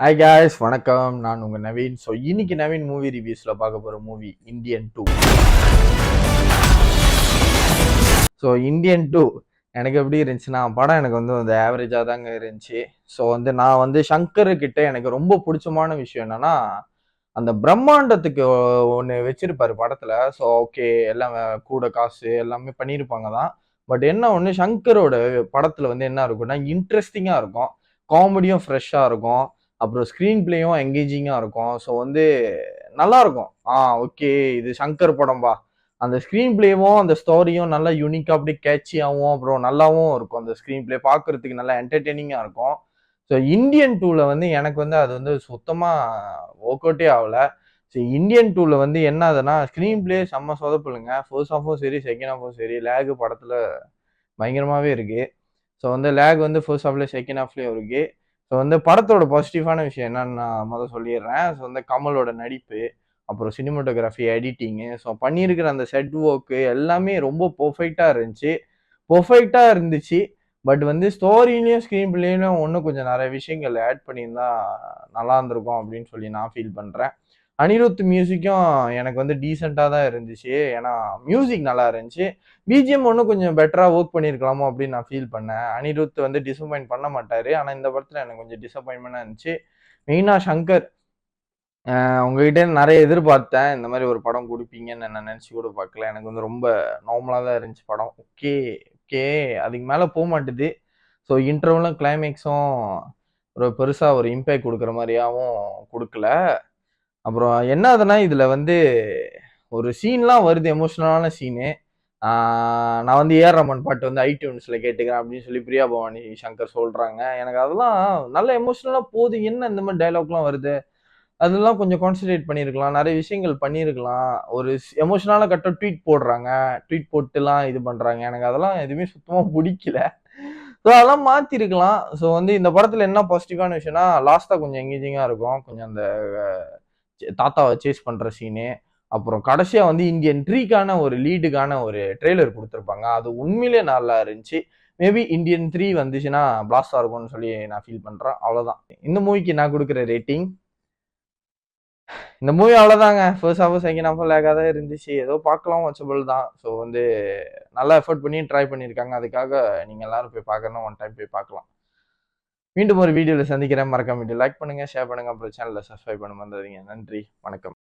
Hi guys வணக்கம். நான் உங்க நவீன். ஸோ இன்னைக்கு நவீன் மூவி ரிவ்யூஸ்ல பார்க்க போற மூவி இந்தியன் 2. ஸோ இந்தியன் 2 எனக்கு எப்படி இருந்துச்சுன்னா, படம் எனக்கு வந்து ஆவரேஜா தாங்க இருந்துச்சு. ஸோ நான் சங்கர் கிட்ட எனக்கு ரொம்ப பிடிச்சமான விஷயம் என்னன்னா, அந்த பிரம்மாண்டத்துக்கு ஒன்று வச்சிருப்பாரு படத்துல. ஸோ ஓகே, எல்லாம் கூட காசு எல்லாமே பண்ணியிருப்பாங்க தான். பட் என்ன ஒன்று, சங்கரோட படத்துல என்ன இருக்கும்னா, இன்ட்ரெஸ்டிங்கா இருக்கும், காமெடியும் ஃப்ரெஷ்ஷா இருக்கும், அப்புறம் ஸ்க்ரீன் பிளேயும் எங்கேஜிங்கா இருக்கும். ஸோ நல்லா இருக்கும். ஓகே, இது சங்கர் படம்பா. அந்த ஸ்க்ரீன் பிளேவும் அந்த ஸ்டோரியும் நல்லா யூனிக்கா அப்படியே கேட்சியாகவும் அப்புறம் நல்லாவும் இருக்கும். அந்த ஸ்க்ரீன் பிளே பார்க்கறதுக்கு நல்லா என்டர்டெய்னிங்கா இருக்கும். ஸோ இந்தியன் டூல எனக்கு அது சுத்தமா ஒர்க் அவுட்டே ஆகல. ஸோ இந்தியன் டூல என்ன ஆகுதுன்னா, ஸ்க்ரீன் பிளே செம்ம சொதப்பலுங்க. ஃபர்ஸ்ட் ஹாஃபும் சரி, செகண்ட் ஹாஃபும் சரி, லேக் படத்துல பயங்கரமாவே இருக்கு. ஸோ லேக் ஃபர்ஸ்ட் ஹாஃப்லயும் செகண்ட் ஹாஃப்லயும் இருக்கு. ஸோ படத்தோட பாசிட்டிவான விஷயம் என்னன்னு நான் முதல் சொல்லிடுறேன். ஸோ கமலோட நடிப்பு, அப்புறம் சினிமாட்டோகிராஃபி, எடிட்டிங்கு, ஸோ பண்ணியிருக்கிற அந்த செட் ஒர்க்கு எல்லாமே ரொம்ப பெர்ஃபெக்டா இருந்துச்சு. பட் ஸ்டோரியிலையும் ஸ்க்ரீன் பிளேலையும் இன்னும் கொஞ்சம் நிறைய விஷயங்கள் ஆட் பண்ணியிருந்தா நல்லா இருந்திருக்கும் அப்படின்னு சொல்லி நான் ஃபீல் பண்றேன். அனிருத் மியூசிக்கும் எனக்கு டீசெண்டாக தான் இருந்துச்சு. ஏன்னா மியூசிக் நல்லா இருந்துச்சு. பிஜிஎம் இன்னும் கொஞ்சம் பெட்டரா ஒர்க் பண்ணியிருக்கலாமோ அப்படின்னு நான் ஃபீல் பண்ணேன். அனிருத் டிசப்பாயிண்ட் பண்ண மாட்டாரு. ஆனா இந்த படத்துல எனக்கு கொஞ்சம் டிசப்பாயின்மெண்டா இருந்துச்சு. மெயினா சங்கர், உங்ககிட்ட நிறைய எதிர்பார்த்தேன். இந்த மாதிரி ஒரு படம் கொடுப்பீங்கன்னு நான் நினைச்சு கூட பார்க்கல. எனக்கு ரொம்ப நார்மலா தான் இருந்துச்சு படம். ஓகே ஓகே, அதுக்கு மேல போக மாட்டுது. ஸோ இன்டர்வலும் கிளைமேக்ஸும் ஒரு பெருசா ஒரு இம்பேக்ட் கொடுக்குற மாதிரியாவும் கொடுக்கல. அப்புறம் என்ன ஆகுதுன்னா, இதுல ஒரு சீன்லாம் வருது, எமோஷனலான சீனு. நான் ஏஆர் ரஹ்மான் பாட்டு ஐடியூன்ஸ்ல கேட்டுக்கிறேன் அப்படின்னு சொல்லி பிரியா பவானி சங்கர் சொல்றாங்க. எனக்கு அதெல்லாம் நல்ல எமோஷனலா போகுது. என்ன இந்த மாதிரி டைலாக்லாம் வருது, அதெல்லாம் கொஞ்சம் கான்சென்ட்ரேட் பண்ணியிருக்கலாம். நிறைய விஷயங்கள் பண்ணியிருக்கலாம். ஒரு எமோஷனலான கட்ட ட்வீட் போடுறாங்க, ட்வீட் போட்டுலாம் இது பண்றாங்க. எனக்கு அதெல்லாம் எதுவுமே சுத்தமா பிடிக்கல. ஸோ அதெல்லாம் மாத்திருக்கலாம். ஸோ இந்த படத்துல என்ன பாசிட்டிவான விஷயம்னா, லாஸ்டா கொஞ்சம் எங்கேஜிங்கா இருக்கும். கொஞ்சம் அந்த தாத்தாவை சேஸ் பண்ற சீனு, அப்புறம் கடைசியா இந்தியன் 3க்கான ஒரு லீடுக்கான ஒரு ட்ரெய்லர் கொடுத்துருப்பாங்க. அது உண்மையிலேயே நல்லா இருந்துச்சு. மேபி இந்தியன் 3 வந்துச்சுன்னா பிளாஸ்டா இருக்கும்னு சொல்லி நான் ஃபீல் பண்றேன். அவ்வளவுதான் இந்த மூவிக்கு நான் கொடுக்குற ரேட்டிங். இந்த மூவி அவ்வளவுதாங்க. ஃபர்ஸ்ட் ஹாஃப் செகண்ட் ஹாஃப் லேக்கா தான் இருந்துச்சு. ஏதோ பார்க்கலாம், வாட்சபிள் தான். ஸோ நல்லா எஃபர்ட் பண்ணி ட்ரை பண்ணியிருக்காங்க. அதுக்காக நீங்க எல்லாரும் போய் பார்க்கணும், ஒன் டைம் போய் பார்க்கலாம். மீண்டும் ஒரு வீடியோவில் சந்திக்கிறேன். மறக்காம வீடியோ லைக் பண்ணுங்க, ஷேர் பண்ணுங்க, அப்புறம் சேனலை சப்ஸ்கிரைப் பண்ண மறந்துடாதீங்க. நன்றி, வணக்கம்.